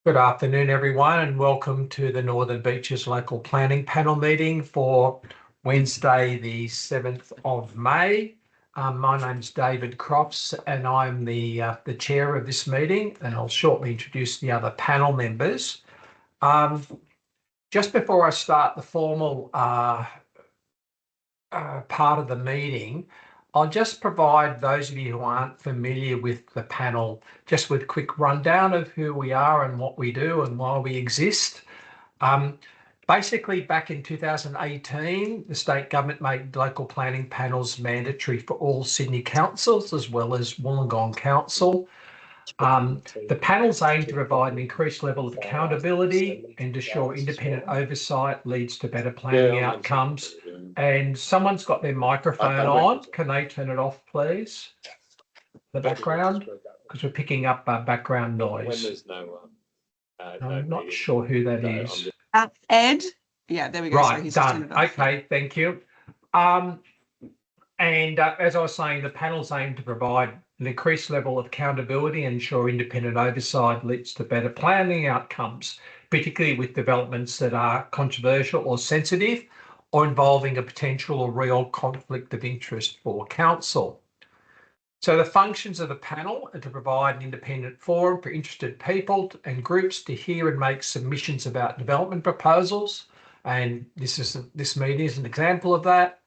Good afternoon, everyone, and welcome to the Northern Beaches Local Planning Panel meeting for Wednesday, the 7th of May. My name's David Crofts, and I'm the chair of this meeting, and I'll shortly introduce the other panel members. Just before I start the formal part of the meeting, I'll just provide those of you who aren't familiar with the panel just with a quick rundown of who we are and what we do and why we exist. Basically, back in 2018, the state government made local planning panels mandatory for all Sydney councils as well as Wollongong Council. The panels aim to provide an increased level of accountability and ensure independent oversight leads to better planning outcomes. And someone's got their microphone on. Can they turn it off, please? The background, because we're picking up background noise. I'm not sure who that is. Ed? Yeah, there we go. Right, done. Okay, thank you. As I was saying, the panels aim to provide an increased level of accountability and ensure independent oversight leads to better planning outcomes, particularly with developments that are controversial or sensitive or involving a potential or real conflict of interest for council. So the functions of the panel are to provide an independent forum for interested people and groups to hear and make submissions about development proposals. And this meeting is an example of that.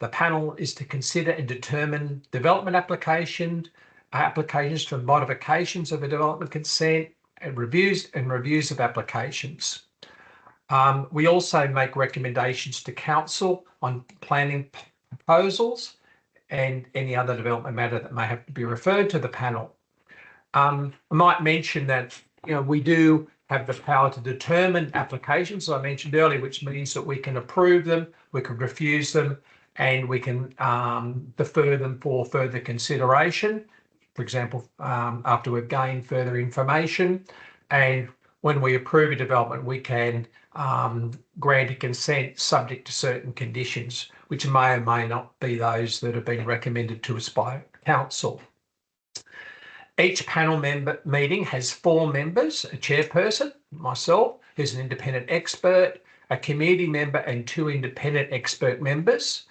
The panel is to consider and determine development applications for modifications of a development consent and reviews of applications. We also make recommendations to council on planning proposals and any other development matter that may have to be referred to the panel. I might mention that we do have the power to determine applications, as I mentioned earlier, which means that we can approve them, we can refuse them, and we can defer them for further consideration, for example, after we've gained further information. And when we approve a development, we can grant a consent subject to certain conditions, which may or may not be those that have been recommended to us by council. Each panel meeting has 4 members, a chairperson, myself, who's an independent expert, a committee member, and 2 independent expert members.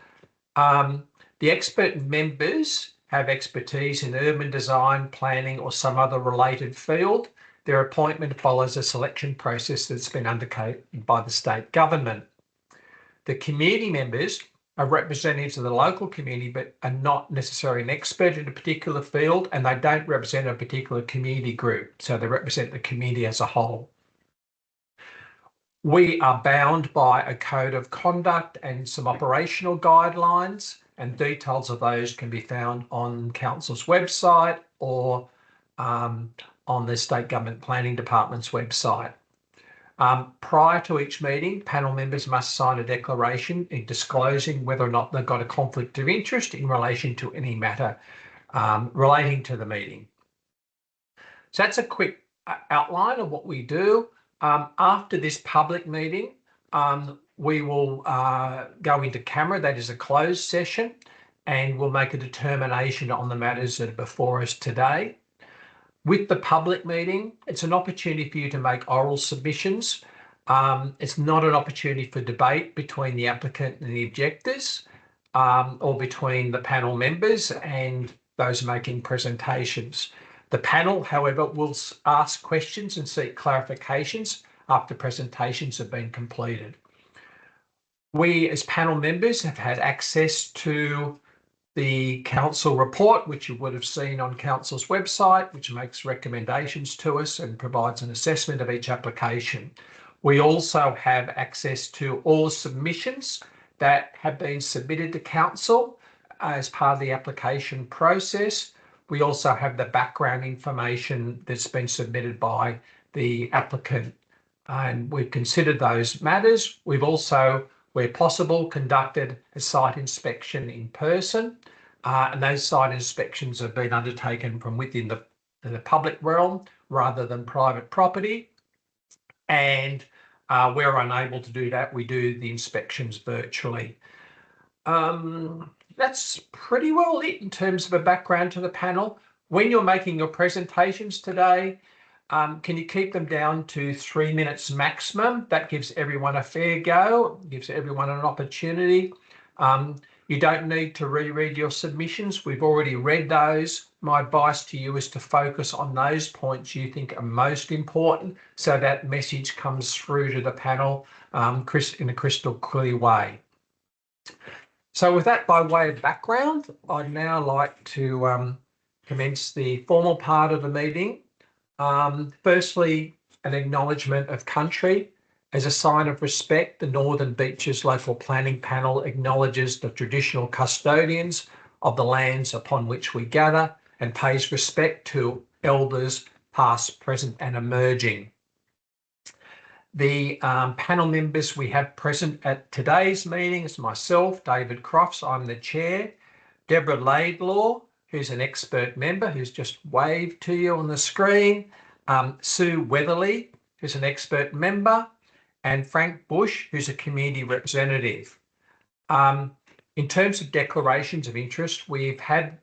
The expert members have expertise in urban design, planning, or some other related field. Their appointment follows a selection process that's been undertaken by the state government. The community members are representatives of the local community, but are not necessarily an expert in a particular field, and they don't represent a particular community group. So they represent the community as a whole. We are bound by a code of conduct and some operational guidelines, and details of those can be found on council's website or on the State Government Planning Department's website. Prior to each meeting, panel members must sign a declaration in disclosing whether or not they've got a conflict of interest in relation to any matter relating to the meeting. So that's a quick outline of what we do. After this public meeting, we will go into camera, that is a closed session, and we'll make a determination on the matters that are before us today. With the public meeting, it's an opportunity for you to make oral submissions. It's not an opportunity for debate between the applicant and the objectors, or between the panel members and those making presentations. The panel, however, will ask questions and seek clarifications after presentations have been completed. We, as panel members, have had access to the council report, which you would have seen on council's website, which makes recommendations to us and provides an assessment of each application. We also have access to all submissions that have been submitted to council as part of the application process. We also have the background information that's been submitted by the applicant, and we've considered those matters. We've also, where possible, conducted a site inspection in person, and those site inspections have been undertaken from within the public realm rather than private property. And where unable to do that, we do the inspections virtually. That's pretty well it in terms of a background to the panel. When you're making your presentations today, can you keep them down to 3 minutes maximum? That gives everyone a fair go, gives everyone an opportunity. You don't need to reread your submissions. We've already read those. My advice to you is to focus on those points you think are most important so that message comes through to the panel in a crystal clear way. So with that by way of background, I'd now like to commence the formal part of the meeting. Firstly, an acknowledgement of country. As a sign of respect, the Northern Beaches Local Planning Panel acknowledges the traditional custodians of the lands upon which we gather and pays respect to elders past, present and emerging. The panel members we have present at today's meeting is myself, David Crofts, I'm the chair, Deborah Laidlaw, who's an expert member who's just waved to you on the screen, Sue Weatherly, who's an expert member, and Frank Bush, who's a community representative. In terms of declarations of interest, we've had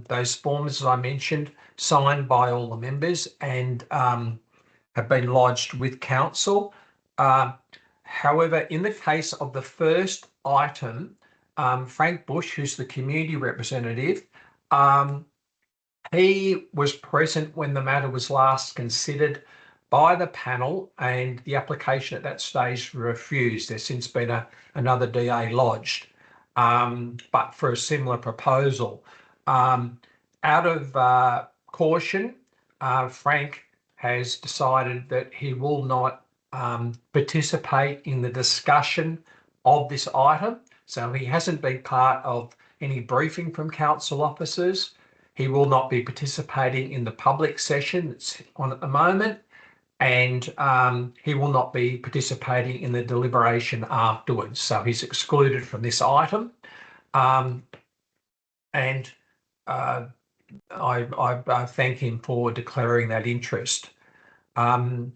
those forms, as I mentioned, signed by all the members and have been lodged with council. However, in the case of the first item, Frank Bush, who's the community representative, he was present when the matter was last considered by the panel and the application at that stage refused. There's since been another DA lodged, but for a similar proposal. Out of caution, Frank has decided that he will not participate in the discussion of this item. So he hasn't been part of any briefing from council officers. He will not be participating in the public session that's on at the moment, and he will not be participating in the deliberation afterwards. So he's excluded from this item. I thank him for declaring that interest. I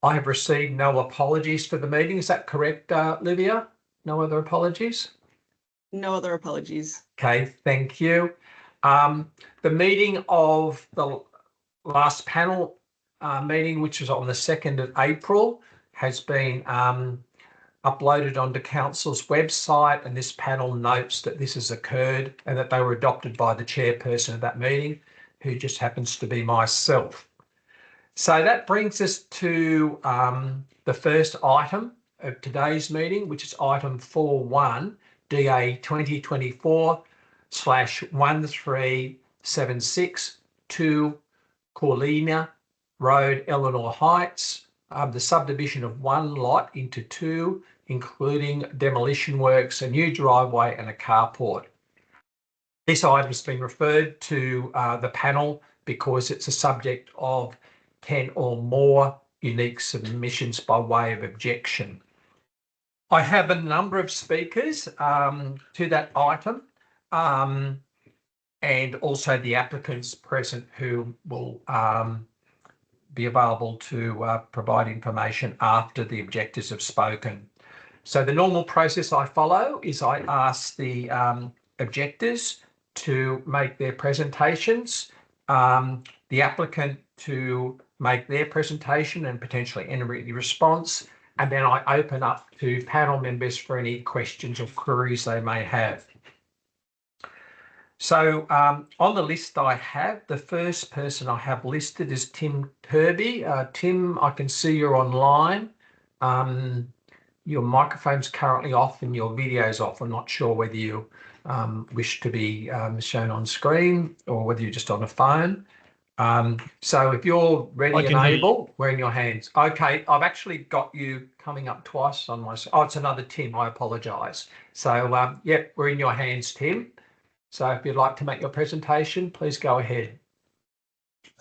have received no apologies for the meeting. Is that correct, Livia? No other apologies? No other apologies. Okay, thank you. The meeting of the last panel meeting, which was on the 2nd of April, has been uploaded onto council's website, and this panel notes that this has occurred and that they were adopted by the chairperson of that meeting, who just happens to be myself. So that brings us to the first item of today's meeting, which is item 4.1, DA 2024/1376 to Corlina Road, Eleanor Heights, the subdivision of one lot into two, including demolition works, a new driveway and a carport. This item has been referred to the panel because it's a subject of 10 or more unique submissions by way of objection. I have a number of speakers to that item and also the applicants present who will be available to provide information after the objectors have spoken. So the normal process I follow is I ask the objectors to make their presentations, the applicant to make their presentation and potentially enter the response, and then I open up to panel members for any questions or queries they may have. So on the list I have, the first person I have listed is Tim Kirby. Tim, I can see you're online. Your microphone's currently off and your video's off. I'm not sure whether you wish to be shown on screen or whether you're just on a phone. So if you're ready and able, we're in your hands. Okay, I've actually got you coming up twice on my... Oh, it's another Tim, I apologise. So, yep, we're in your hands, Tim. So if you'd like to make your presentation, please go ahead.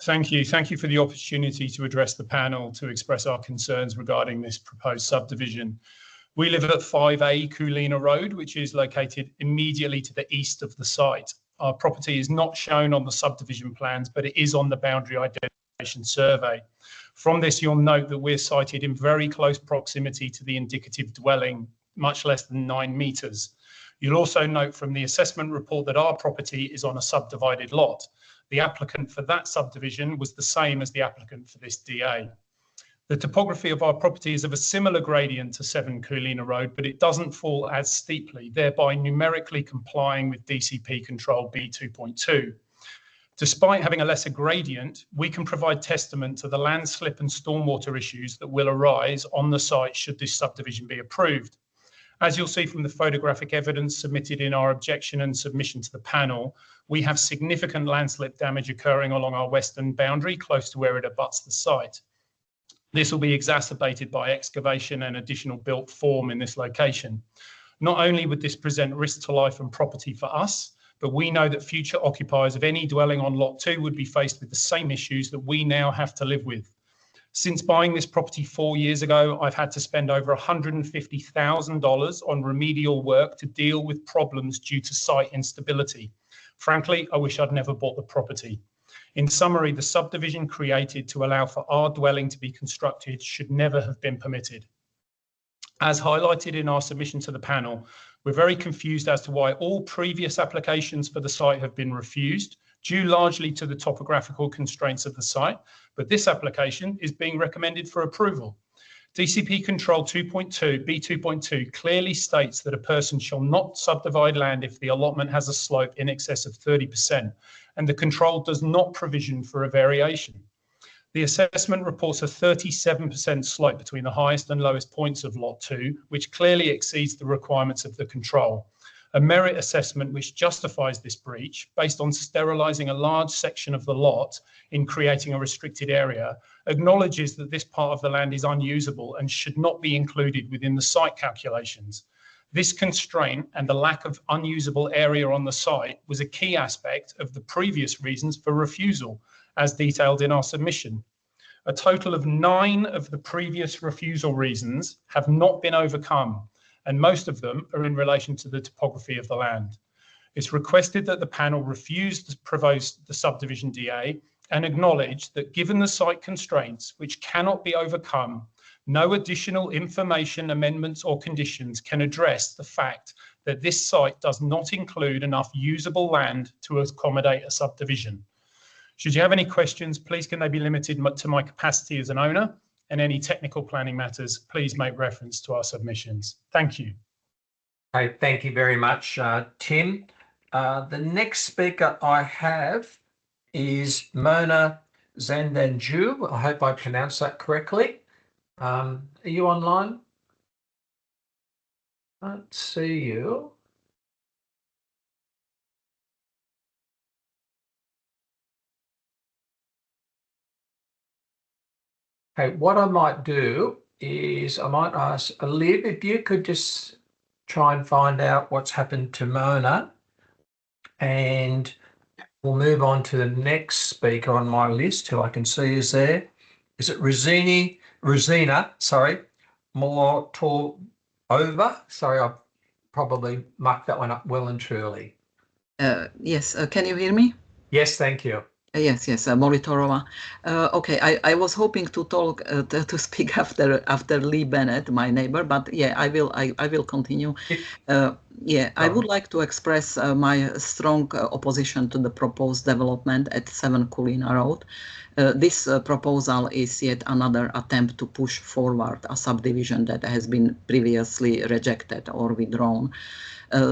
Thank you. Thank you for the opportunity to address the panel to express our concerns regarding this proposed subdivision. We live at 5A Corlina Road, which is located immediately to the east of the site. Our property is not shown on the subdivision plans, but it is on the boundary identification survey. From this, you'll note that we're sited in very close proximity to the indicative dwelling, much less than 9 metres. You'll also note from the assessment report that our property is on a subdivided lot. The applicant for that subdivision was the same as the applicant for this DA. The topography of our property is of a similar gradient to 7 Coolina Road, but it doesn't fall as steeply, thereby numerically complying with DCP Control B2.2. Despite having a lesser gradient, we can provide testament to the landslip and stormwater issues that will arise on the site should this subdivision be approved. As you'll see from the photographic evidence submitted in our objection and submission to the panel, we have significant landslip damage occurring along our western boundary, close to where it abuts the site. This will be exacerbated by excavation and additional built form in this location. Not only would this present risk to life and property for us, but we know that future occupiers of any dwelling on Lot 2 would be faced with the same issues that we now have to live with. Since buying this property 4 years ago, I've had to spend over $150,000 on remedial work to deal with problems due to site instability. Frankly, I wish I'd never bought the property. In summary, the subdivision created to allow for our dwelling to be constructed should never have been permitted. As highlighted in our submission to the panel, we're very confused as to why all previous applications for the site have been refused, due largely to the topographical constraints of the site, but this application is being recommended for approval. DCP Control 2.2, B2.2 clearly states that a person shall not subdivide land if the allotment has a slope in excess of 30%, and the control does not provision for a variation. The assessment reports a 37% slope between the highest and lowest points of Lot 2, which clearly exceeds the requirements of the control. A merit assessment which justifies this breach, based on sterilising a large section of the lot in creating a restricted area, acknowledges that this part of the land is unusable and should not be included within the site calculations. This constraint and the lack of unusable area on the site was a key aspect of the previous reasons for refusal, as detailed in our submission. A total of 9 of the previous refusal reasons have not been overcome, and most of them are in relation to the topography of the land. It's requested that the panel refuse to propose the subdivision DA and acknowledge that given the site constraints, which cannot be overcome, no additional information, amendments or conditions can address the fact that this site does not include enough usable land to accommodate a subdivision. Should you have any questions, please can they be limited to my capacity as an owner, and any technical planning matters, please make reference to our submissions. Thank you. Okay, thank you very much, Tim. The next speaker I have is Mona Zandanju. I hope I pronounced that correctly. Are you online? I don't see you. Okay, what I might do is I might ask Liv if you could just try and find out what's happened to Mona, and we'll move on to the next speaker on my list who I can see is there. Is it Rosina, sorry, Mortova? Sorry, I probably mucked that one up well and truly. Yes, can you hear me? Yes, thank you. Yes, Molitorova. Okay, I was hoping to talk to speak after Lee Bennett, my neighbor, but yeah, I will continue. I would like to express my strong opposition to the proposed development at 7 Coolina Road. This proposal is yet another attempt to push forward a subdivision that has been previously rejected or withdrawn.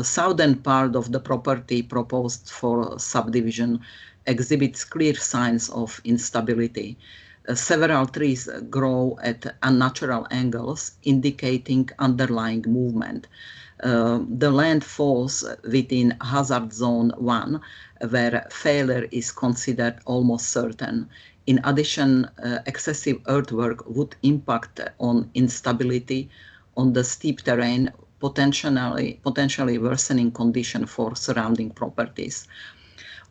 Southern part of the property proposed for subdivision exhibits clear signs of instability. Several trees grow at unnatural angles, indicating underlying movement. The land falls within hazard zone 1, where failure is considered almost certain. In addition, excessive earthwork would impact on instability on the steep terrain, potentially worsening condition for surrounding properties.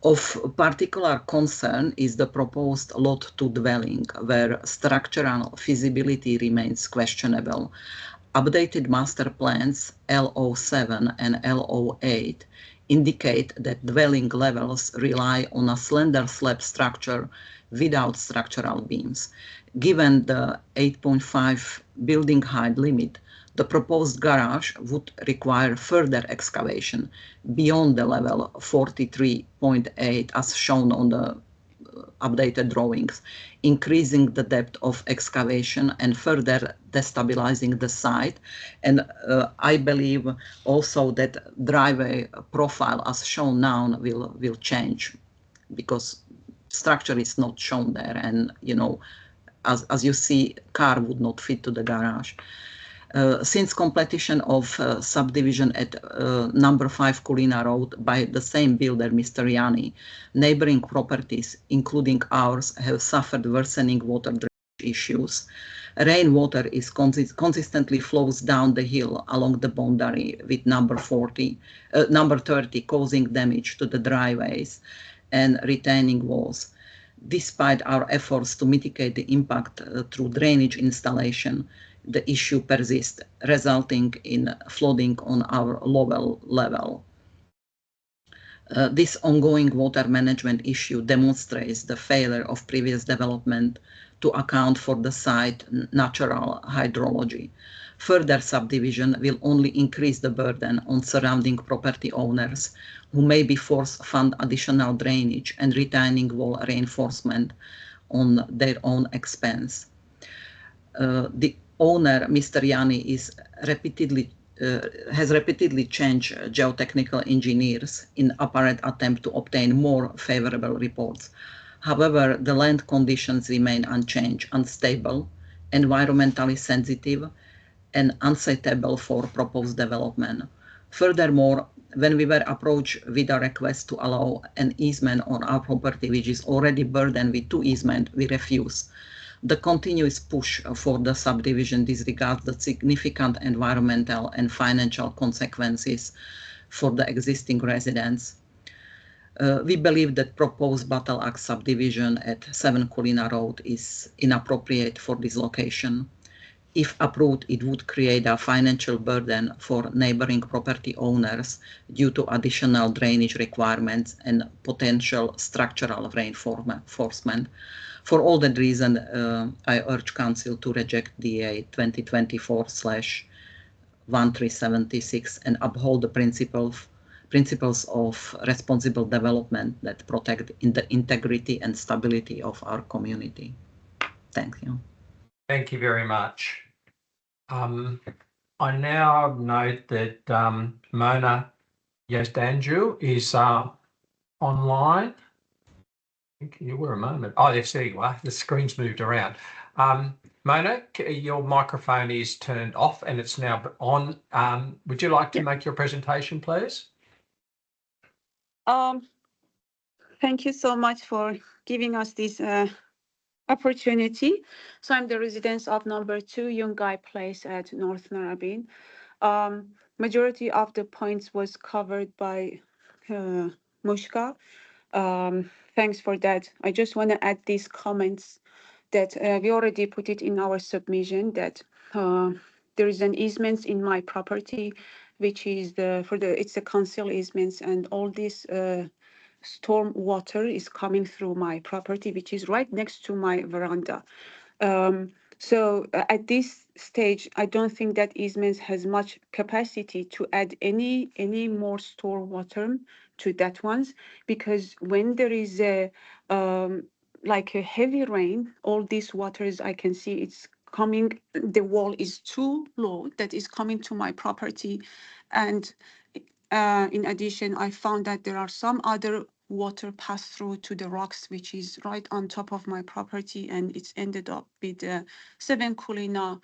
Of particular concern is the proposed Lot 2 dwelling, where structural feasibility remains questionable. Updated master plans L07 and L08 indicate that dwelling levels rely on a slender slab structure without structural beams. Given the 8.5 building height limit, The proposed garage would require further excavation beyond the level 43.8 as shown on the updated drawings, increasing the depth of excavation and further destabilizing the site. And I believe also that driveway profile as shown now will change because structure is not shown there, and as you see, car would not fit to the garage. Since completion of subdivision at number 5 Kulina Road by the same builder, Mr. Yanni, neighboring properties, including ours, have suffered worsening water drainage issues. Rainwater is consistently flows down the hill along the boundary with number 30, causing damage to the driveways and retaining walls. Despite our efforts to mitigate the impact through drainage installation, the issue persists, resulting in flooding on our lower level. This ongoing water management issue demonstrates the failure of previous development to account for the site natural hydrology. Further subdivision will only increase the burden on surrounding property owners, who may be forced to fund additional drainage and retaining wall reinforcement on their own expense. The owner, Mr. Yanni, has repeatedly changed geotechnical engineers in apparent attempt to obtain more favorable reports. However, the land conditions remain unchanged, unstable, environmentally sensitive, and unsuitable for proposed development. Furthermore, when we were approached with a request to allow an easement on our property, which is already burdened with 2 easements, we refused. The continuous push for the subdivision disregards the significant environmental and financial consequences for the existing residents. We believe that proposed Battle Axe subdivision at 7 Kulina Road is inappropriate for this location. If approved, it would create a financial burden for neighboring property owners due to additional drainage requirements and potential structural reinforcement. For all that reason, I urge Council to reject DA 2024/1376 and uphold the principles of responsible development that protect the integrity and stability of our community. Thank you. Thank you very much. I now note that Mona Yazdanju is online. Can you wait a moment? Oh, yes, there you are. The screen's moved around. Mona, your microphone is turned off and it's now on. Would you like to make your presentation, please? Thank you so much for giving us this opportunity. So I'm the resident of number 2 Yungay Place at North Narrabeen. Majority of the points was covered by Mushka. Thanks for that. I just want to add these comments that we already put it in our submission that there is an easement in my property, which is it's a council easements, and all this storm water is coming through my property, which is right next to my veranda. So at this stage, I don't think that easement has much capacity to add any more storm water to that ones, because when there is a like a heavy rain, all these waters I can see it's coming, the wall is too low that is coming to my property. And in addition, I found that there are some other water pass through to the rocks, which is right on top of my property, and it's ended up with 7 Kulina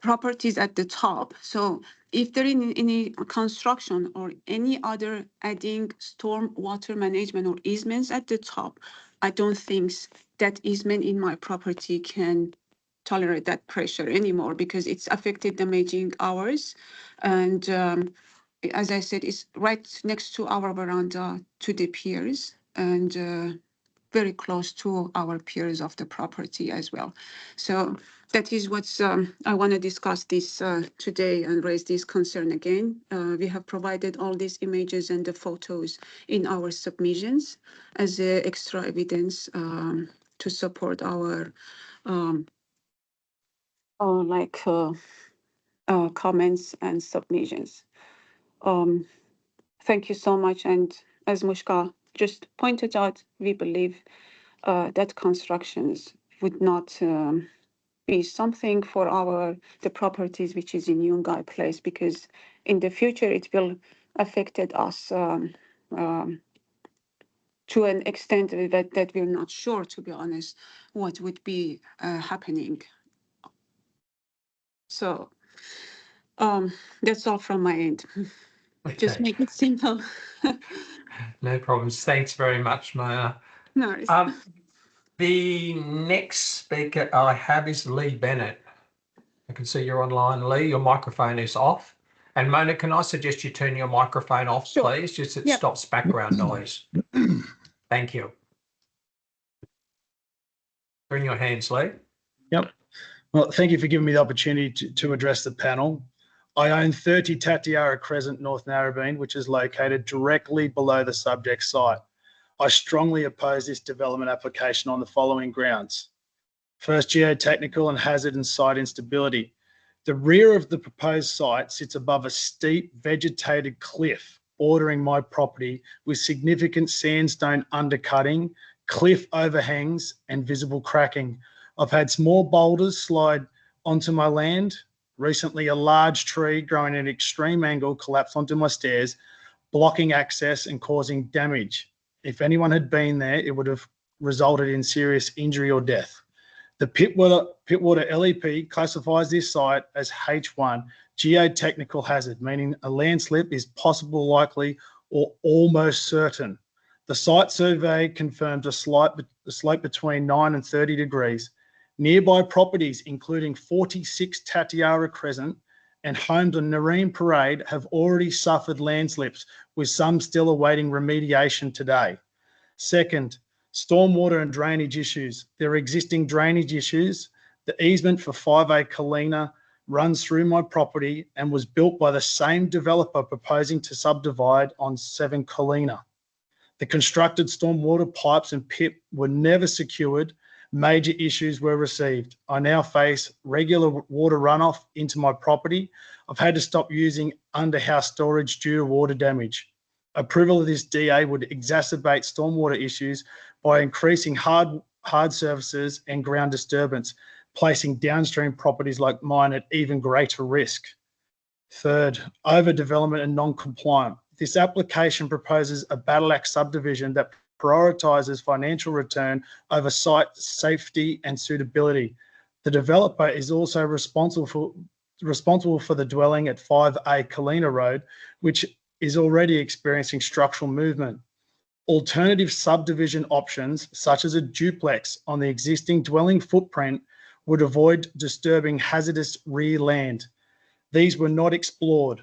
properties at the top. So if there is any construction or any other adding storm water management or easements at the top, I don't think that easement in my property can tolerate that pressure anymore, because it's affected the managing hours. And as I said, it's right next to our veranda, to the piers, and very close to our piers of the property as well. So that is what's I want to discuss this today and raise this concern again. We have provided all these images and the photos in our submissions as extra evidence to support our comments and submissions. Thank you so much. And as Mushka just pointed out, we believe that constructions would not be something for the properties which is in Yungay Place, because in the future it will affected us to an extent that we're not sure, to be honest, what would be happening. So that's all from my end. Just Okay. make it simple. No problems. Thanks very much, Maya. No worries. The next speaker I have is Lee Bennett. I can see you're online, Lee. Your microphone is off. And Mona, can I suggest you turn your microphone off, Sure. please? Just it Yep. stops background noise. Thank you. Bring your hands, Lee. Yep. Well, thank you for giving me the opportunity to address the panel. I own 30 Tatiara Crescent, North Narrabeen, which is located directly below the subject site. I strongly oppose this development application on the following grounds. First, geotechnical and hazard and site instability. The rear of the proposed site sits above a steep vegetated cliff bordering my property with significant sandstone undercutting, cliff overhangs and visible cracking. I've had small boulders slide onto my land. Recently, a large tree growing at an extreme angle collapsed onto my stairs, blocking access and causing damage. If anyone had been there, it would have resulted in serious injury or death. The Pittwater LEP classifies this site as H1, geotechnical hazard, meaning a landslip is possible, likely, or almost certain. The site survey confirms a slope between 9 and 30 degrees. Nearby properties, including 46 Tatiara Crescent and homes on Nareen Parade, have already suffered landslips, with some still awaiting remediation today. Second, stormwater and drainage issues. There are existing drainage issues. The easement for 5A Kalina runs through my property and was built by the same developer proposing to subdivide on 7 Kalina. The constructed stormwater pipes and pit were never secured. Major issues were received. I now face regular water runoff into my property. I've had to stop using under-house storage due to water damage. Approval of this DA would exacerbate stormwater issues by increasing hard surfaces and ground disturbance, placing downstream properties like mine at even greater risk. Third, overdevelopment and non-compliant. This application proposes a Battle Axe subdivision that prioritises financial return over site safety and suitability. The developer is also responsible for the dwelling at 5A Kalina Road, which is already experiencing structural movement. Alternative subdivision options, such as a duplex on the existing dwelling footprint, would avoid disturbing hazardous rear land. These were not explored.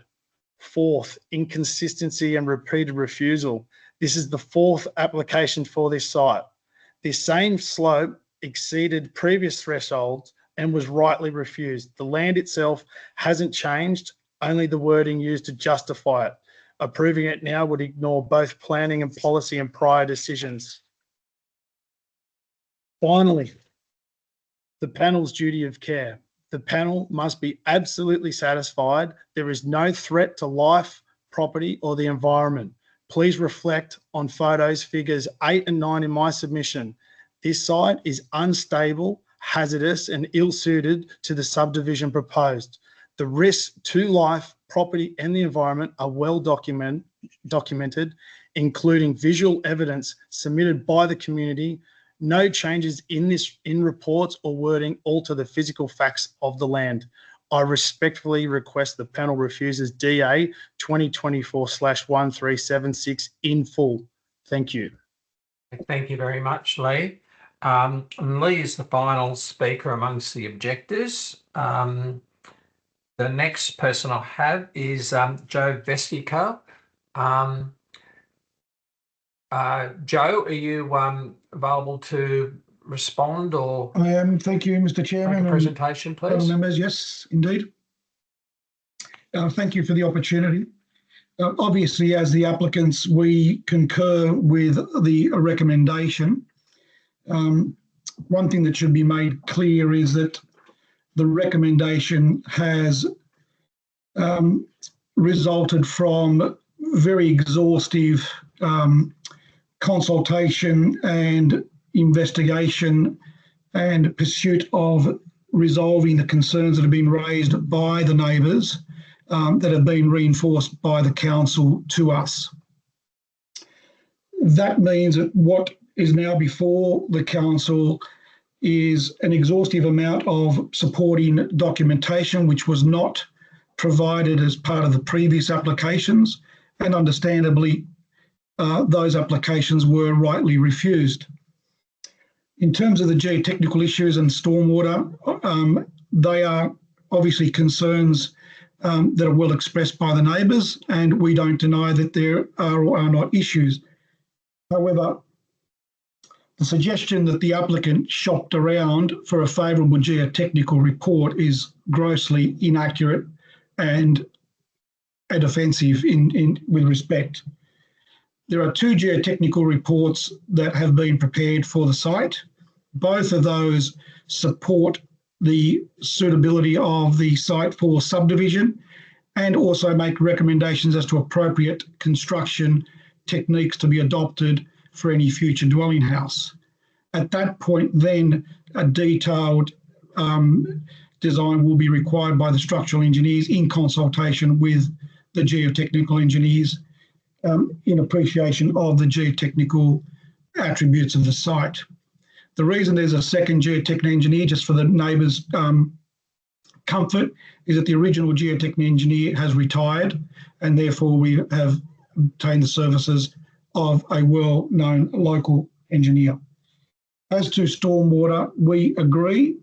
Fourth, inconsistency and repeated refusal. This is the fourth application for this site. This same slope exceeded previous thresholds and was rightly refused. The land itself hasn't changed, only the wording used to justify it. Approving it now would ignore both planning and policy and prior decisions. Finally, the panel's duty of care. The panel must be absolutely satisfied there is no threat to life, property, or the environment. Please reflect on photos figures 8 and 9 in my submission. This site is unstable, hazardous, and ill-suited to the subdivision proposed. The risks to life, property, and the environment are well documented, including visual evidence submitted by the community. No changes in reports or wording alter the physical facts of the land. I respectfully request the panel refuses DA 2024/1376 in full. Thank you. Thank you very much, Lee. Lee is the final speaker amongst the objectors. The next person I have is Joe Vestico. Joe, are you available to respond or I am. Thank you, Mr. make Chairman. a presentation, Panel please? members, yes, indeed. Thank you for the opportunity. Obviously, as the applicants, we concur with the recommendation. One thing that should be made clear is that the recommendation has resulted from very exhaustive consultation and investigation and pursuit of resolving the concerns that have been raised by the neighbours that have been reinforced by the council to us. That means that what is now before the council is an exhaustive amount of supporting documentation, which was not provided as part of the previous applications, and understandably, those applications were rightly refused. In terms of the geotechnical issues and stormwater, they are obviously concerns that are well expressed by the neighbours, and we don't deny that there are or are not issues. However, the suggestion that the applicant shopped around for a favourable geotechnical report is grossly inaccurate and offensive with respect. There are two geotechnical reports that have been prepared for the site. Both of those support the suitability of the site for subdivision and also make recommendations as to appropriate construction techniques to be adopted for any future dwelling house. At that point, then, a detailed design will be required by the structural engineers in consultation with the geotechnical engineers in appreciation of the geotechnical attributes of the site. The reason there's a second geotechnical engineer, just for the neighbours' comfort, is that the original geotechnical engineer has retired, and therefore we have obtained the services of a well-known local engineer. As to stormwater, we agree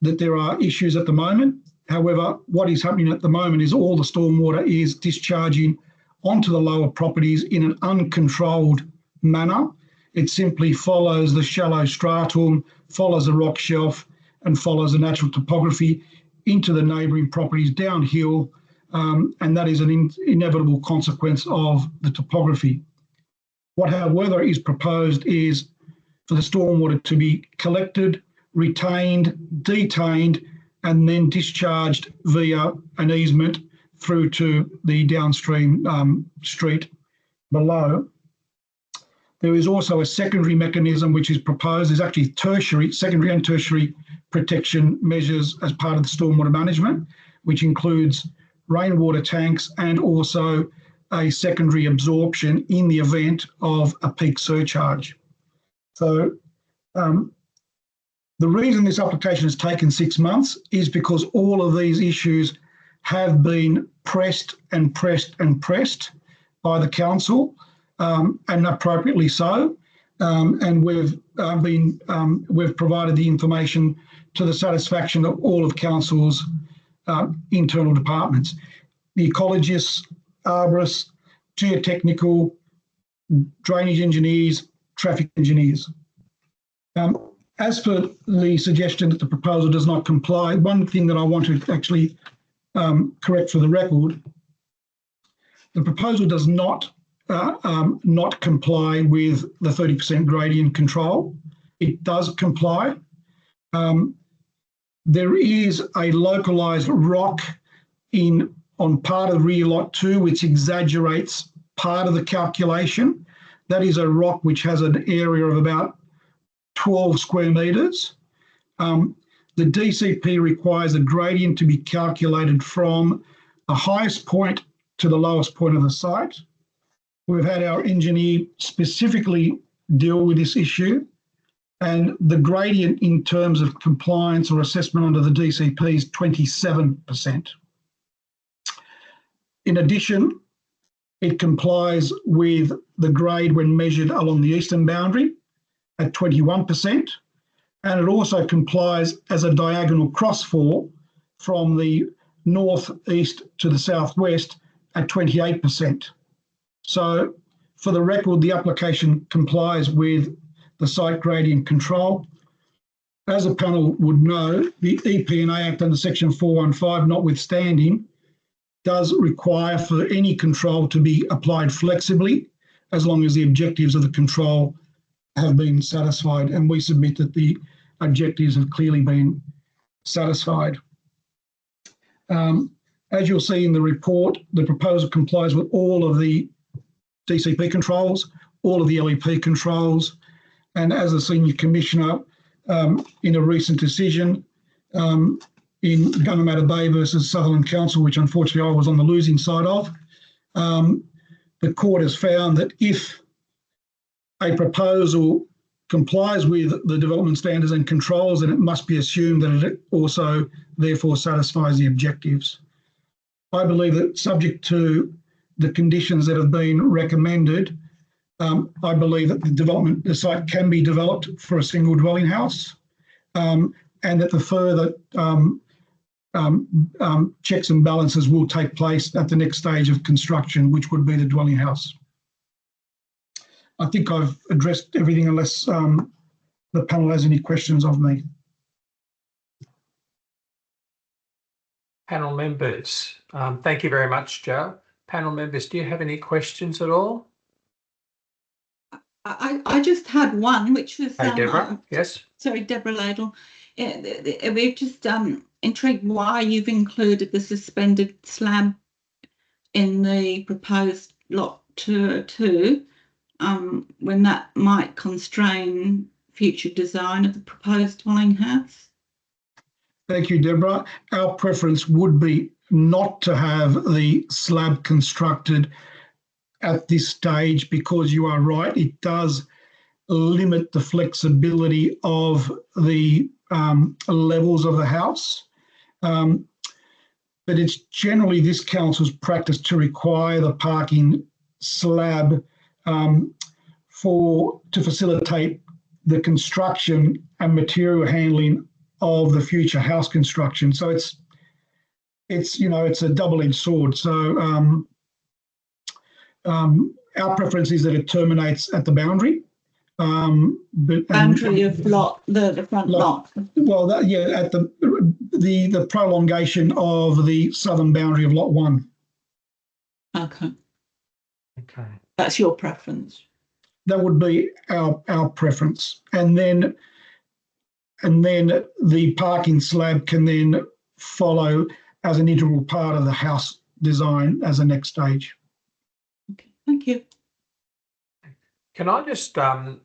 that there are issues at the moment. However, what is happening at the moment is all the stormwater is discharging onto the lower properties in an uncontrolled manner. It simply follows the shallow stratum, follows the rock shelf, and follows the natural topography into the neighbouring properties downhill, and that is an inevitable consequence of the topography. What, however, is proposed is for the stormwater to be collected, retained, detained, and then discharged via an easement through to the downstream street below. There is also a secondary mechanism which is proposed. There's actually secondary and tertiary protection measures as part of the stormwater management, which includes rainwater tanks and also a secondary absorption in the event of a peak surcharge. So the reason this application has taken 6 months is because all of these issues have been pressed and pressed and pressed by the council, and appropriately so. And we've provided the information to the satisfaction of all of council's internal departments, the ecologists, arborists, geotechnical, drainage engineers, traffic engineers. As for the suggestion that the proposal does not comply, one thing that I want to actually correct for the record, the proposal does not comply with the 30% gradient control. It does comply. There is a localised rock on part of rear lot 2 which exaggerates part of the calculation. That is a rock which has an area of about 12 square metres. The DCP requires a gradient to be calculated from the highest point to the lowest point of the site. We've had our engineer specifically deal with this issue, and the gradient in terms of compliance or assessment under the DCP is 27%. In addition, it complies with the grade when measured along the eastern boundary at 21%, and it also complies as a diagonal crossfall from the northeast to the southwest at 28%. So for the record, the application complies with the site gradient control. As a panel would know, the EP&A Act under Section 415 notwithstanding does require for any control to be applied flexibly as long as the objectives of the control have been satisfied, and we submit that the objectives have clearly been satisfied. As you'll see in the report, the proposal complies with all of the DCP controls, all of the LEP controls, and as a senior commissioner in a recent decision in Gunnewater Bay versus Sutherland Council, which unfortunately I was on the losing side of, the court has found that if a proposal complies with the development standards and controls, then it must be assumed that it also therefore satisfies the objectives. I believe that subject to the conditions that have been recommended, I believe that the site can be developed for a single dwelling house, and that the further checks and balances will take place at the next stage of construction, which would be the dwelling house. I think I've addressed everything unless the panel has any questions of me. Panel members, thank you very much, Joe. Panel members, do you have any questions at all? I just had one, which was Hey, Deborah. Yes. Sorry, Deborah Ladle. We're just intrigued why you've included the suspended slab in the proposed lot 2, when that might constrain future design of the proposed dwelling house. Thank you, Deborah. Our preference would be not to have the slab constructed at this stage, because you are right, it does limit the flexibility of the levels of the house. But it's generally this council's practice to require the parking slab to facilitate the construction and material handling of the future house construction. So it's a double-edged sword. So our preference is that it terminates at the boundary. Boundary of lot, the front lot. Well, at the prolongation of the southern boundary of lot 1. Okay. Okay. That's your preference. That would be our preference, and then the parking slab can then follow as an integral part of the house design as a next stage. Okay, thank you. Can I just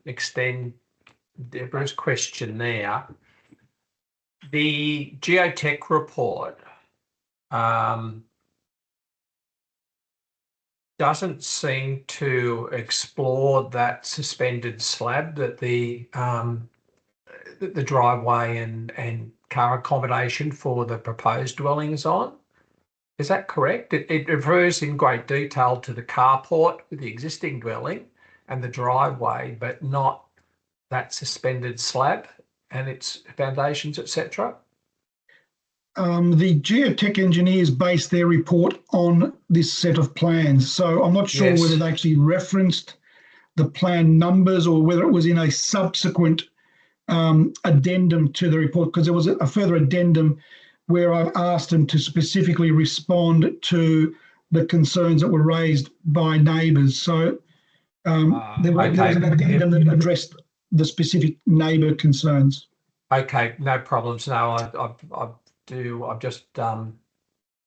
extend Deborah's question there? The geotech report doesn't seem to explore that suspended slab that the driveway and car accommodation for the proposed dwelling is on. Is that correct? It refers in great detail to the carport with the existing dwelling and the driveway, but not that suspended slab and its foundations, etc. The geotech engineers based their report on this set of plans. So I'm not sure whether they actually referenced the plan numbers or whether it was in a subsequent addendum to the report, because there was a further addendum where I've asked them to specifically respond to the concerns that were raised by neighbours. So there was an addendum that addressed the specific neighbour concerns. Okay, no problems. No, I've just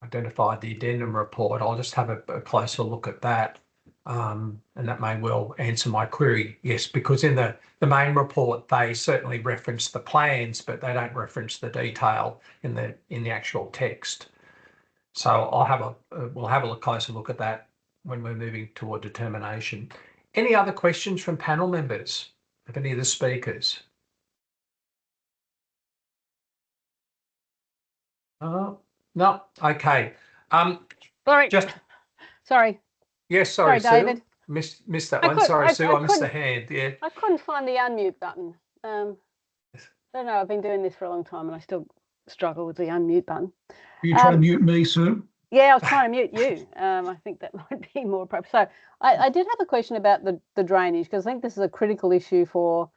identified the addendum report. I'll just have a closer look at that, and that may well answer my query. Yes, because in the main report they certainly reference the plans, but they don't reference the detail in the actual text. So we'll have a closer look at that when we're moving toward determination. Any other questions from panel members of any of the speakers? No. Okay. Sorry. Sorry. Yes. Sorry, Sue. David. Missed that one. Sorry, Sue. I missed the hand. Yeah. I couldn't find the unmute button. I don't know. I've been doing this for a long time, and I still struggle with the unmute button. Are you trying to mute me, Sue? Yeah, I was trying to mute you. I think that might be more appropriate. So I did have a question about the drainage, because I think this is a critical issue for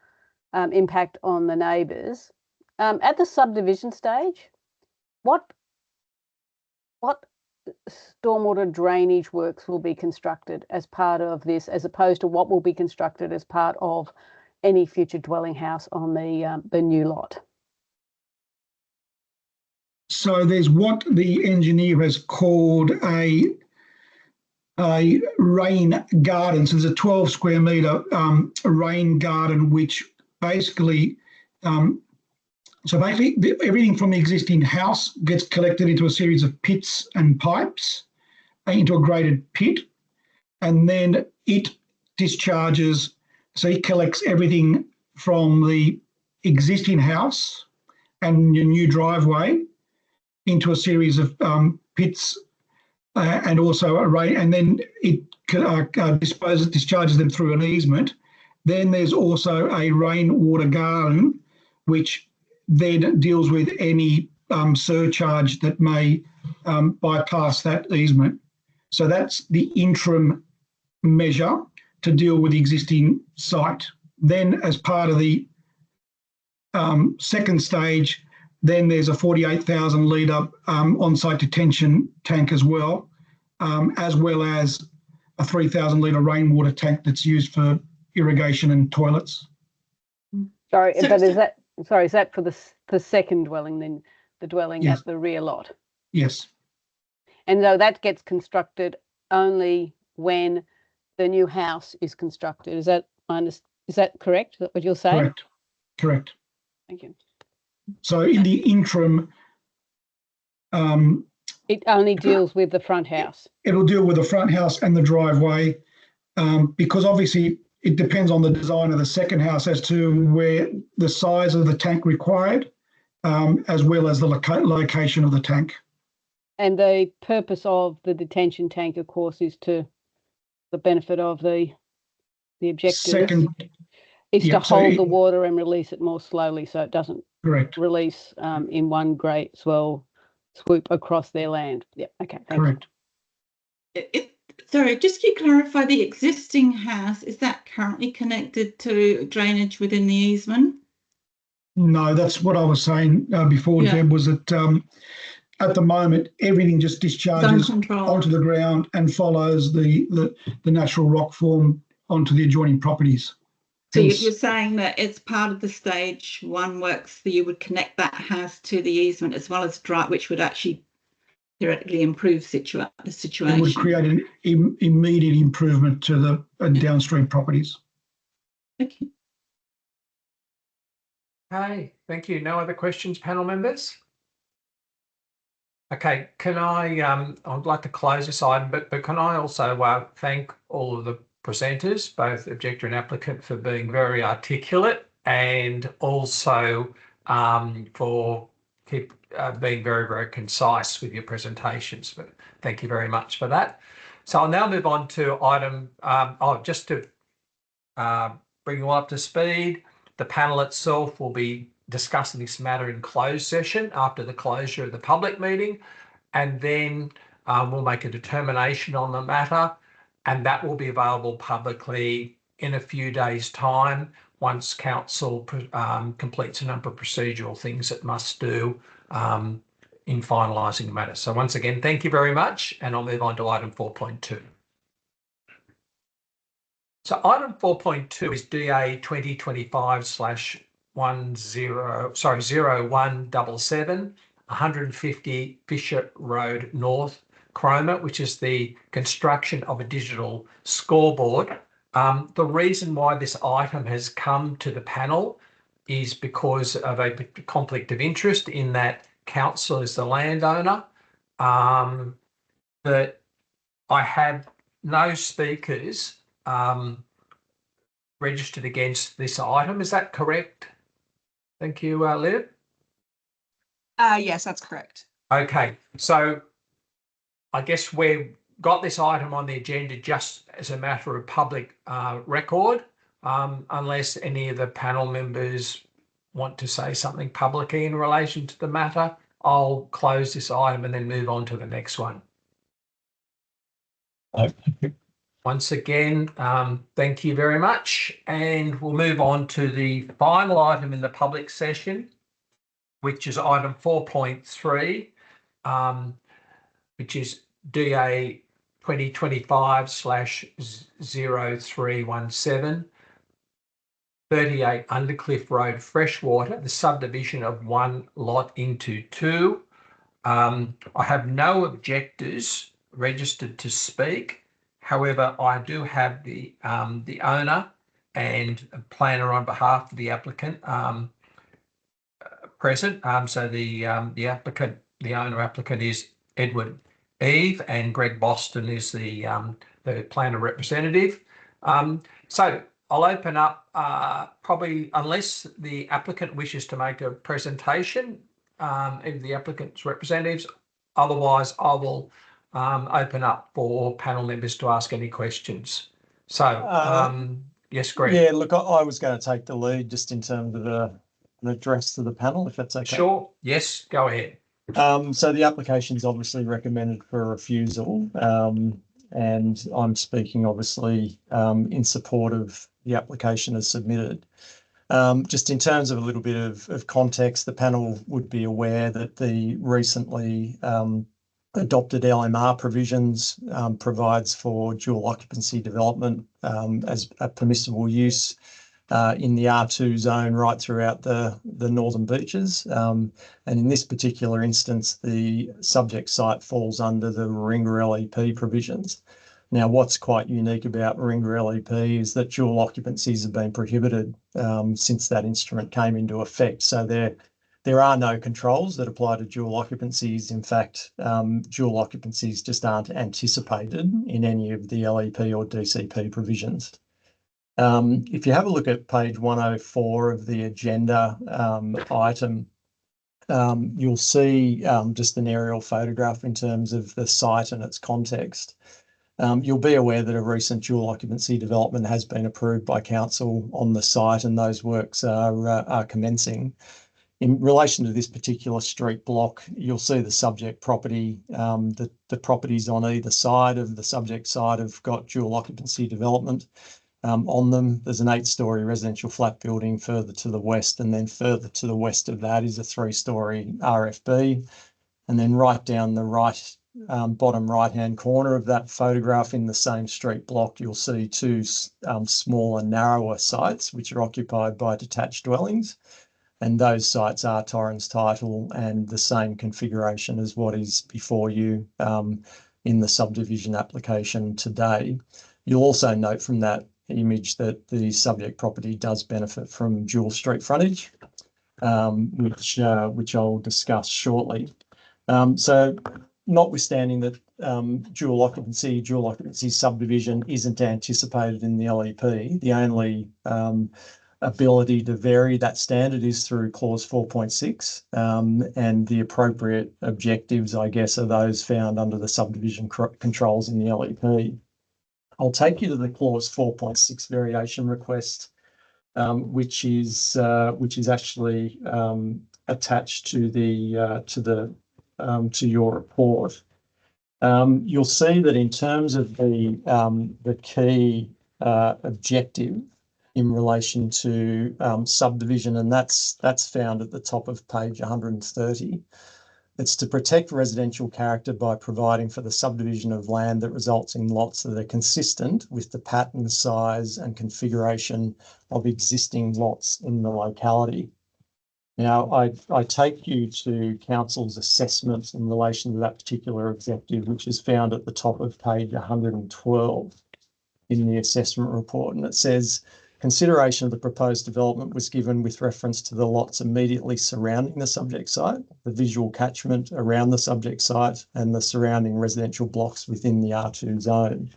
impact on the neighbours. At the subdivision stage, what stormwater drainage works will be constructed as part of this, as opposed to what will be constructed as part of any future dwelling house on the new lot? So there's what the engineer has called a rain garden. So there's a 12 square metre rain garden, which basically, everything from the existing house gets collected into a series of pits and pipes into a graded pit, and then it discharges. So it collects everything from the existing house and your new driveway into a series of pits and also a rain, and then it discharges them through an easement. Then there's also a rainwater garden, which then deals with any surcharge that may bypass that easement. So that's the interim measure to deal with the existing site. Then as part of the second stage, then there's a 48,000 litre on-site detention tank as well as a 3,000 litre rainwater tank that's used for irrigation and toilets. Sorry, but is that for the second dwelling, then the dwelling Yes. at the rear lot? Yes. And so that gets constructed only when the new house is constructed. Is that correct? Is that what you're saying? Correct. Thank you. So in the interim, It only deals with the front house. it'll deal with the front house and the driveway, because obviously it depends on the design of the second house as to where the size of the tank required, as well as the location of the tank. And the purpose of the detention tank, of course, is to the benefit of the objective is to hold the water and release it more slowly, so it doesn't release in one great swell swoop across their land. Yeah. Okay. Thank you. Sorry, just to clarify, the existing house, is that currently connected to drainage within the easement? No, that's what I was saying before, Deb, was that at the moment, everything just discharges onto the ground and follows the natural rock form onto the adjoining properties. So you're saying that it's part of the stage one works that you would connect that house to the easement as well as which would actually theoretically improve the situation. It would create an immediate improvement to the downstream properties. Okay. Okay, thank you. No other questions, panel members? Okay, I'd like to close this item, but can I also thank all of the presenters, both objector and applicant, for being very articulate and also for being very, very concise with your presentations. But thank you very much for that. So I'll now move on to item, just to bring you up to speed. The panel itself will be discussing this matter in closed session after the closure of the public meeting, and then we'll make a determination on the matter, and that will be available publicly in a few days' time once council completes a number of procedural things it must do in finalising the matter. So once again, thank you very much, and I'll move on to item 4.2. So item 4.2 is DA 2025/0177, 150 Fisher Road North, Cromer, which is the construction of a digital scoreboard. The reason why this item has come to the panel is because of a conflict of interest in that council is the landowner. That I have no speakers registered against this item. Is that correct? Thank you, Liv. Yes, that's correct. Okay, so I guess we've got this item on the agenda just as a matter of public record, unless any of the panel members want to say something publicly in relation to the matter. I'll close this item and then move on to the next one. Once again, thank you very much, and we'll move on to the final item in the public session, which is item 4.3, which is DA 2025/0317, 38 Undercliff Road, Freshwater, the subdivision of one lot into two. I have no objectors registered to speak. However, I do have the owner and a planner on behalf of the applicant present. So the applicant, the owner applicant is Edward Eve, and Greg Boston is the planner representative. So I'll open up probably, unless the applicant wishes to make a presentation, either the applicant's representatives. Otherwise, I will open up for panel members to ask any questions. So, yes, Greg. Yeah, look, I was going to take the lead just in terms of an address to the panel, if that's okay. Sure. Yes, go ahead. So the application is obviously recommended for refusal, and I'm speaking obviously in support of the application as submitted. Just in terms of a little bit of context, the panel would be aware that the recently adopted LMR provisions provides for dual occupancy development as a permissible use in the R2 zone right throughout the Northern Beaches. And in this particular instance, the subject site falls under the Warringah LEP provisions. Now, what's quite unique about Warringah LEP is that dual occupancies have been prohibited since that instrument came into effect. So there are no controls that apply to dual occupancies. In fact, dual occupancies just aren't anticipated in any of the LEP or DCP provisions. If you have a look at page 104 of the agenda item, you'll see just an aerial photograph in terms of the site and its context. You'll be aware that a recent dual occupancy development has been approved by council on the site, and those works are commencing. In relation to this particular street block, you'll see the subject property. The properties on either side of the subject site have got dual occupancy development on them. There's an 8-storey residential flat building further to the west, and then further to the west of that is a 3-storey RFB. And then right down the right, bottom right-hand corner of that photograph in the same street block, you'll see 2 smaller, narrower sites which are occupied by detached dwellings. And those sites are Torrens title and the same configuration as what is before you in the subdivision application today. You'll also note from that image that the subject property does benefit from dual street frontage, which I'll discuss shortly. So notwithstanding that dual occupancy subdivision isn't anticipated in the LEP, the only ability to vary that standard is through clause 4.6, and the appropriate objectives, I guess, are those found under the subdivision controls in the LEP. I'll take you to the clause 4.6 variation request, which is actually attached to your report. You'll see that in terms of the key objective in relation to subdivision, and that's found at the top of page 130. It's to protect residential character by providing for the subdivision of land that results in lots that are consistent with the pattern, size and configuration of existing lots in the locality. Now, I take you to council's assessment in relation to that particular objective, which is found at the top of page 112 in the assessment report, and it says, consideration of the proposed development was given with reference to the lots immediately surrounding the subject site, the visual catchment around the subject site, and the surrounding residential blocks within the R2 zone.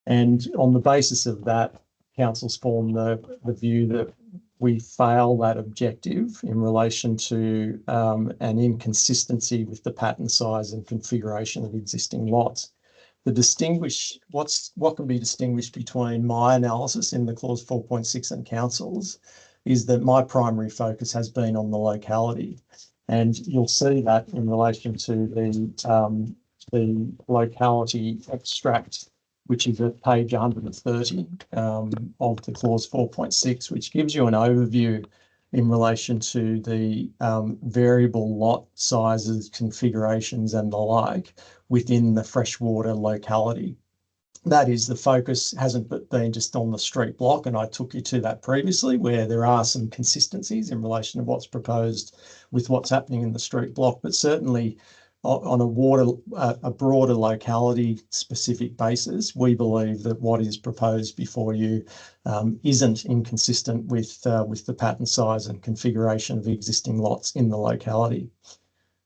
And on the basis of that, council's formed the view that we fail that objective in relation to an inconsistency with the pattern, size and configuration of existing lots. What can be distinguished between my analysis in the clause 4.6 and council's is that my primary focus has been on the locality, and you'll see that in relation to the locality extract, which is at page 130 of the clause 4.6, which gives you an overview in relation to the variable lot sizes, configurations and the like within the freshwater locality. That is, the focus hasn't been just on the street block, and I took you to that previously, where there are some consistencies in relation to what's proposed with what's happening in the street block, but certainly on a broader locality-specific basis, we believe that what is proposed before you isn't inconsistent with the pattern size and configuration of existing lots in the locality.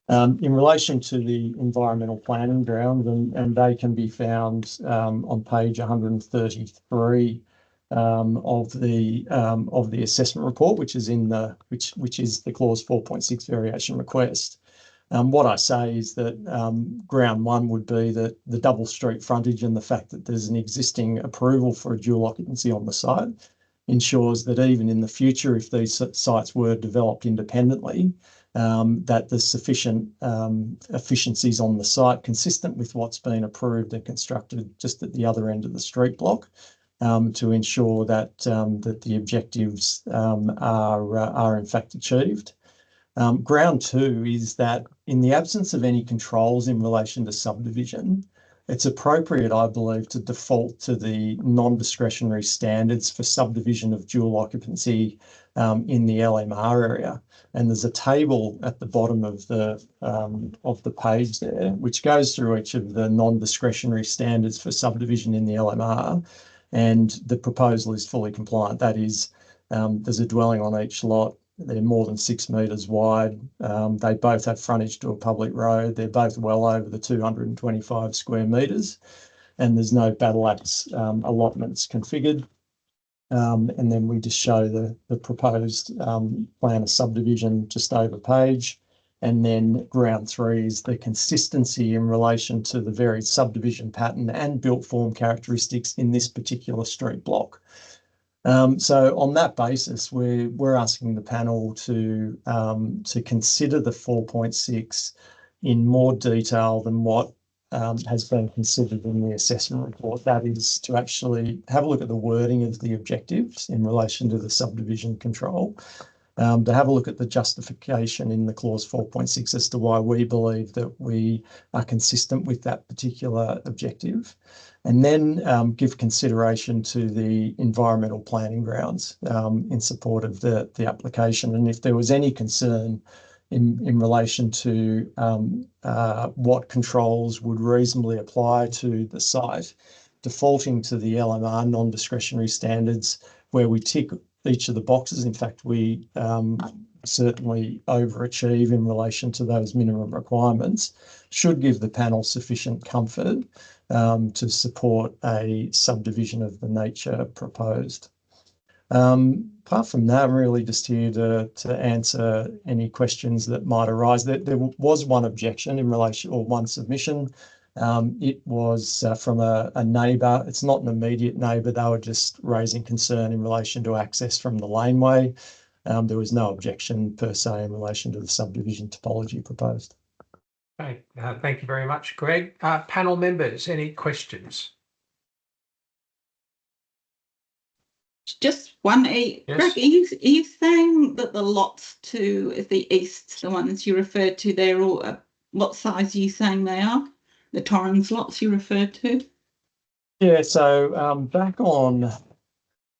In relation to the environmental planning ground, and they can be found on page 133 of the assessment report, which is in the which is the clause 4.6 variation request. What I say is that ground one would be that the double street frontage and the fact that there's an existing approval for a dual occupancy on the site ensures that even in the future, if these sites were developed independently, that there's sufficient efficiencies on the site consistent with what's been approved and constructed just at the other end of the street block to ensure that that the objectives are in fact achieved. Ground two is that in the absence of any controls in relation to subdivision, it's appropriate, I believe, to default to the non-discretionary standards for subdivision of dual occupancy in the LMR area. And there's a table at the bottom of the page there, which goes through each of the non-discretionary standards for subdivision in the LMR. And the proposal is fully compliant. That is, there's a dwelling on each lot. They're more than 6 metres wide. They both have frontage to a public road. They're both well over the 225 square metres, and there's no battle axe allotments configured. And then we just show the proposed plan of subdivision just over page. And then ground three is the consistency in relation to the varied subdivision pattern and built form characteristics in this particular street block. So on that basis, we're asking the panel to consider the 4.6 in more detail than what has been considered in the assessment report. That is to actually have a look at the wording of the objectives in relation to the subdivision control, to have a look at the justification in the clause 4.6 as to why we believe that we are consistent with that particular objective, and then give consideration to the environmental planning grounds in support of the application. And if there was any concern in relation to what controls would reasonably apply to the site, defaulting to the LMR non-discretionary standards where we tick each of the boxes. In fact, we certainly overachieve in relation to those minimum requirements, should give the panel sufficient comfort to support a subdivision of the nature proposed. Apart from that, I'm really just here to answer any questions that might arise. There was one objection in relation, or one submission. It was from a neighbour. It's not an immediate neighbour. They were just raising concern in relation to access from the laneway. There was no objection per se in relation to the subdivision topology proposed. Okay, thank you very much, Greg. Panel members, any questions? Just one. Greg, are you saying that the lots to the east, the ones you referred to, they're all what size are you saying they are? The Torrens lots you referred to? Yeah, so back on,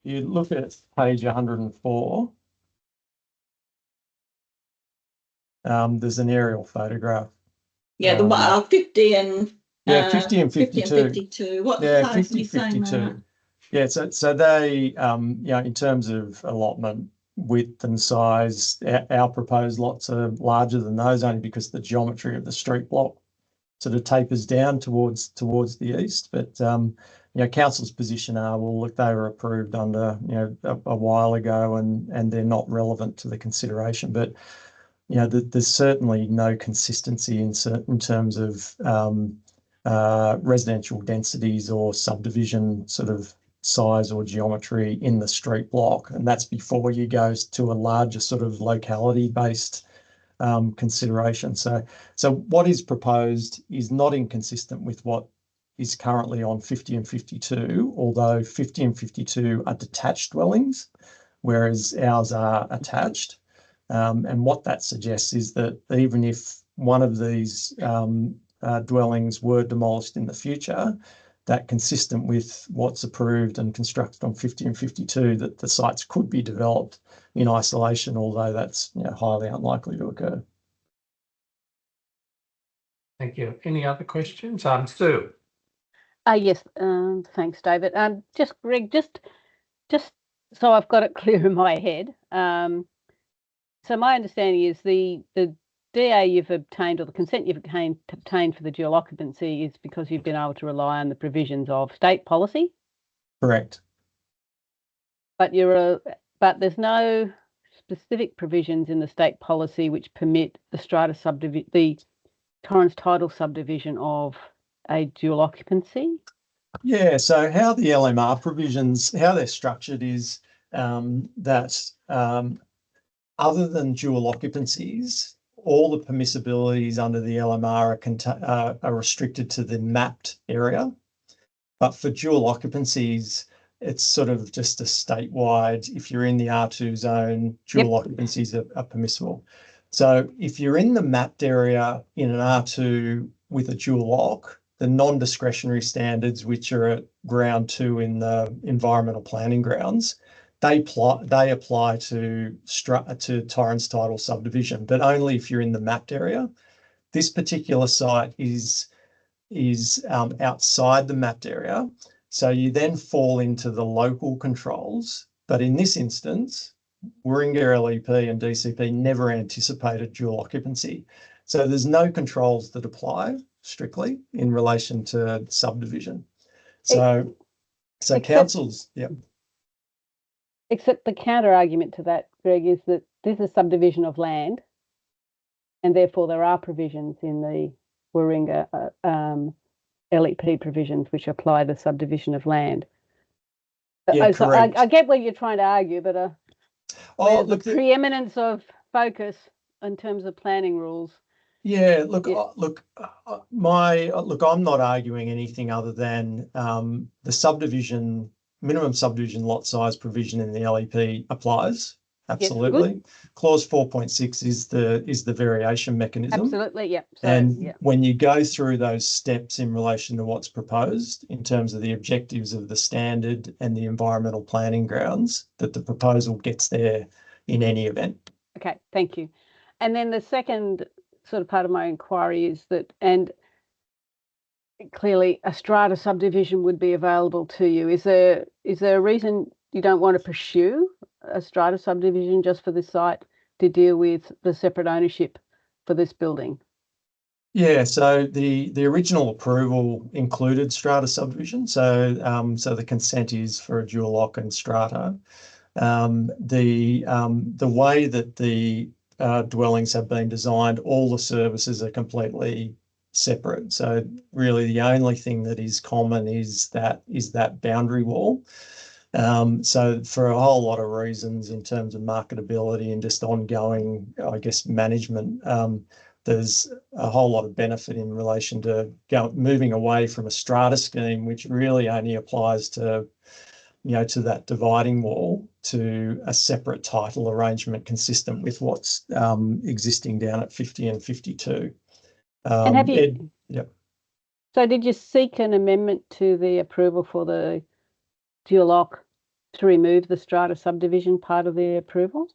you look at page 104. There's an aerial photograph. Yeah, the 50 and 50 and 52. 50 and 52. What size 50, are you saying 52. they are? Yeah, so they, in terms of allotment width and size, our proposed lots are larger than those, only because the geometry of the street block sort of tapers down towards the east. But council's position are, well, look, they were approved under a while ago, and they're not relevant to the consideration. But there's certainly no consistency in terms of residential densities or subdivision sort of size or geometry in the street block, and that's before you go to a larger sort of locality-based consideration. So what is proposed is not inconsistent with what is currently on 50 and 52, although 50 and 52 are detached dwellings, whereas ours are attached. And what that suggests is that even if one of these dwellings were demolished in the future, that consistent with what's approved and constructed on 50 and 52, that the sites could be developed in isolation, although that's highly unlikely to occur. Thank you. Any other questions? Sue. Yes, thanks, David. Just Greg, just so I've got it clear in my head. So my understanding is the DA you've obtained, or the consent you've obtained for the dual occupancy, is because you've been able to rely on the provisions of state policy. Correct. But there's no specific provisions in the state policy which permit the Torrens Tidal subdivision of a dual occupancy. Yeah, so how the LMR provisions, how they're structured is that other than dual occupancies, all the permissibilities under the LMR are restricted to the mapped area. But for dual occupancies, it's sort of just a statewide, if you're in the R2 zone, dual occupancies are permissible. So if you're in the mapped area in an R2 with a dual lock, the non-discretionary standards, which are at ground 2 in the environmental planning grounds, they apply to Torrens Tidal subdivision, but only if you're in the mapped area. This particular site is outside the mapped area, so you then fall into the local controls. But in this instance, Warringah LEP and DCP never anticipated dual occupancy, so there's no controls that apply strictly in relation to subdivision. So councils, yeah. Except the counter argument to that, Greg, is that this is subdivision of land, and therefore there are provisions in the Warringah LEP provisions which apply the subdivision of land. Yeah, so correct. I get what you're trying to argue, but look, the preeminence of focus in terms of planning rules. Yeah, look, I'm not arguing anything other than the minimum subdivision lot size provision in the LEP applies. Absolutely. Yes, Clause 4.6 is the variation mechanism. Absolutely, yeah. When you go through those steps in relation to what's proposed in terms of the objectives of the standard and the environmental planning grounds, that the proposal gets there in any event. Okay, thank you. And then the second sort of part of my inquiry is that, and clearly a strata subdivision would be available to you. Is there a reason you don't want to pursue a strata subdivision just for this site to deal with the separate ownership for this building? Yeah, so the original approval included strata subdivision. So the consent is for a dual lock and strata. The way that the dwellings have been designed, all the services are completely separate. So really the only thing that is common is that boundary wall. So for a whole lot of reasons in terms of marketability and just ongoing, I guess, management, there's a whole lot of benefit in relation to moving away from a strata scheme, which really only applies to to that dividing wall, to a separate title arrangement consistent with what's existing down at 50 and 52. And have you? Yep. So did you seek an amendment to the approval for the dual lock to remove the strata subdivision part of the approval?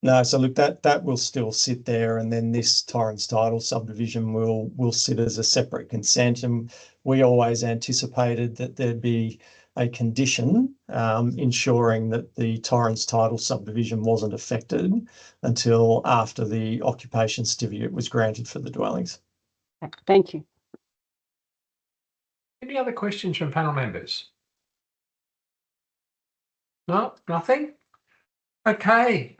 No, so look, that will still sit there, and then this Torrens Tidal subdivision will sit as a separate consent, and we always anticipated that there'd be a condition ensuring that the Torrens Tidal subdivision wasn't affected until after the occupation certificate was granted for the dwellings. Thank you. Any other questions from panel members? No, nothing? Okay,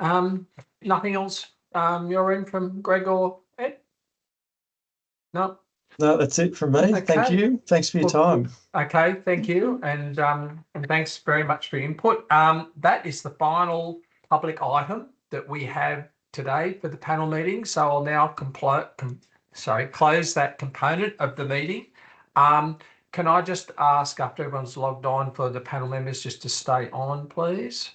nothing else you're in from Greg or Ed? No? No, that's it from me. Okay. Thank you. Thanks for your time. Okay, thank you. And thanks very much for your input. That is the final public item that we have today for the panel meeting. So I'll now close that component of the meeting. Can I just ask, after everyone's logged on, for the panel members just to stay on, please?